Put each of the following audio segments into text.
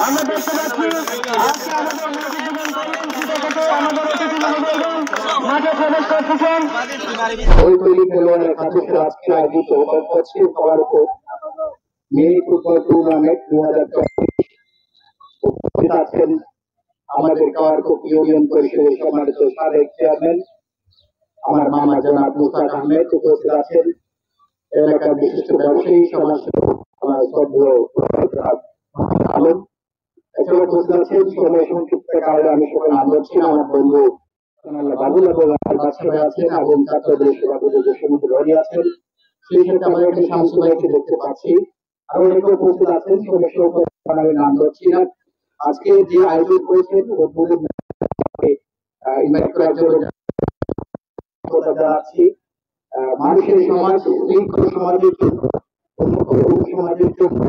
আমরা দেখতে পাচ্ছি আজকে আমাদের মাঠে প্রবেশ করতেছেন ওই তৈরি খেলোয়াড়ের কাছে আজকে আয়োজিত পশ্চিম পড়ারক মিনি ফুটবল টুর্নামেন্ট 2024 আছেন আমাদের কাওয়ারকো ইউনিয়ন পরিষদের সম্মানিত সাবেক চেয়ারম্যান আমার মামা জনাব মুস্তাক আহমেদ, উপস্থিত আছেন এলাকার বিশিষ্ট ব্যবসায়ী সমাজসেবক আমার শ্রদ্ধেয় আলম, এছাড়া উপস্থিত আছেন সময় সংক্ষিপ্ত কারণে আমি সবাই নাম বলছি আমার বন্ধু বাবুল এবং বাদশাহ আছেন এবং ছাত্রদের সভাপতি জসীমুদ্দিন রনি আছেন, সেই সাথে আমাদের এখানে শামসু ভাইকে দেখতে পাচ্ছি, আরো অনেকে উপস্থিত আছেন সময় আমি নাম বলছি না। আজকে যে আয়োজন করেছেন ইনভাইট করার জন্য জানাচ্ছি। মানুষের সমাজ শৃঙ্খলা সমাজের জন্য সমাজের জন্য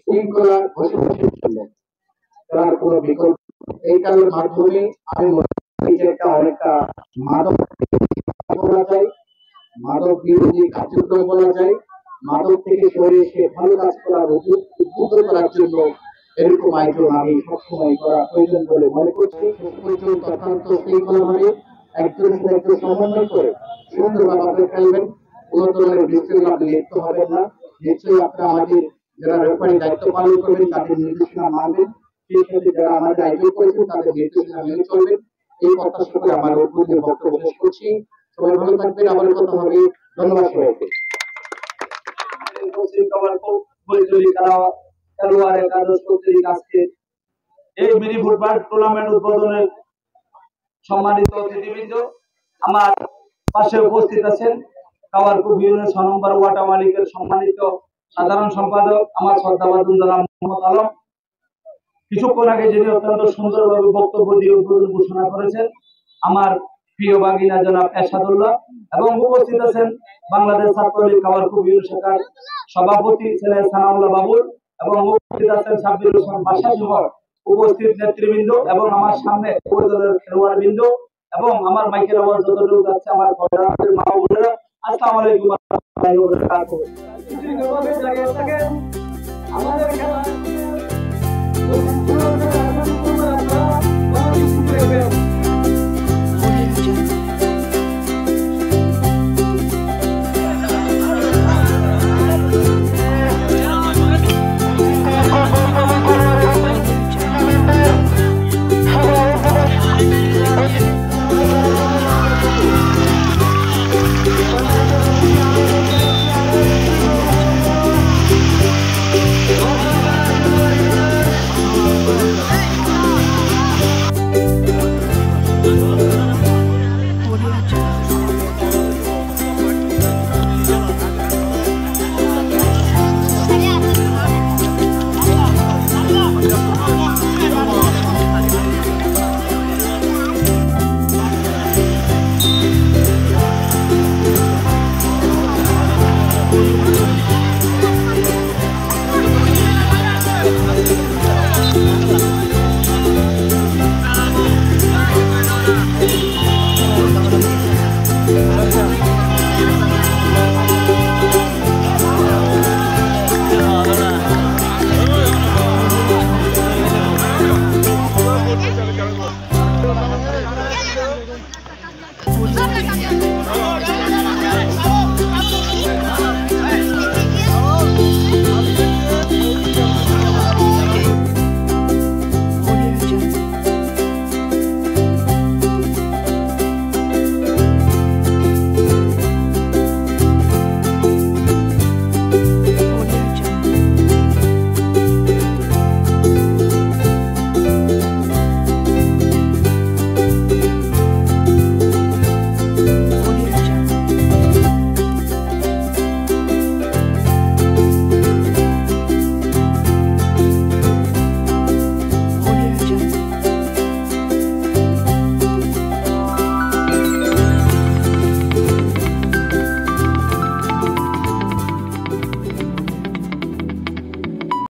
শৃঙ্খলা বসবাসের জন্য তার কোন বিকল্প এই কারণের মাধ্যমে আমি মনে করি যে একটা অনেকটা মাদক বলা যায়, মাদক বিরোধী কার্যক্রম বলা যায়, মাদক থেকে সরে এসে ভালো কাজ করার উদ্বুদ্ধ করার জন্য এরকম আয়োজন আমি সবসময় করা প্রয়োজন বলে মনে করছি। অত্যন্ত শৃঙ্খলাভাবে একজন একজন সমন্বয় করে সুন্দরভাবে আপনি খেলবেন, কোন ধরনের বিশৃঙ্খলা লিপ্ত হবেন না। নিশ্চয়ই আপনারা আমাদের যারা রেফারি দায়িত্ব পালন করবেন তাদের নির্দেশনা মানবেন, সেই সাথে যারা আমাদের আয়োজন করেছেন তাদের নির্দেশনা মেনে চলবেন, এই প্রত্যাশা করে আমার উদ্বোধনের বক্তব্য শেষ করছি। সবাই ভালো থাকবেন, আবার কথা হবে। ধন্যবাদ সবাইকে। এই মিনি ফুটবল টুর্নামেন্ট উদ্বোধনের সম্মানিত অতিথিবৃন্দ, আমার পাশে উপস্থিত আছেন কাওয়ারকো ইউনিয়ন 6 নম্বর ওয়ার্ড মালিকের সম্মানিত সাধারণ সম্পাদক আমার শ্রদ্ধাভাজন জনাব মোহাম্মদ আলম। কিছুক্ষণ আগে যিনি অত্যন্ত সুন্দরভাবে বক্তব্য দিয়ে উদ্বোধন ঘোষণা করেছেন আমার প্রিয় বাগিনা জনাব এরশাদুল্লাহ, এবং উপস্থিত আছেন বাংলাদেশ ছাত্রলীগ কাওয়ারকো ইউনিয়ন শাখার সভাপতি ছিলেন সানাউল্লাহ বাবুল, এবং উপস্থিত আছেন সাব্বির হোসেন বাদশাহ সহ উপস্থিত নেতৃবৃন্দ এবং আমার সামনে উপজেলার খেলোয়াড়বৃন্দ এবং আমার মাইকের আওয়াজ যতটুকু যাচ্ছে আমার মা বোনেরা, আসসালামু আলাইকুম ওয়া রাহমাতুল্লাহি ওয়া বারাকাতুহু। আমাদের খেলা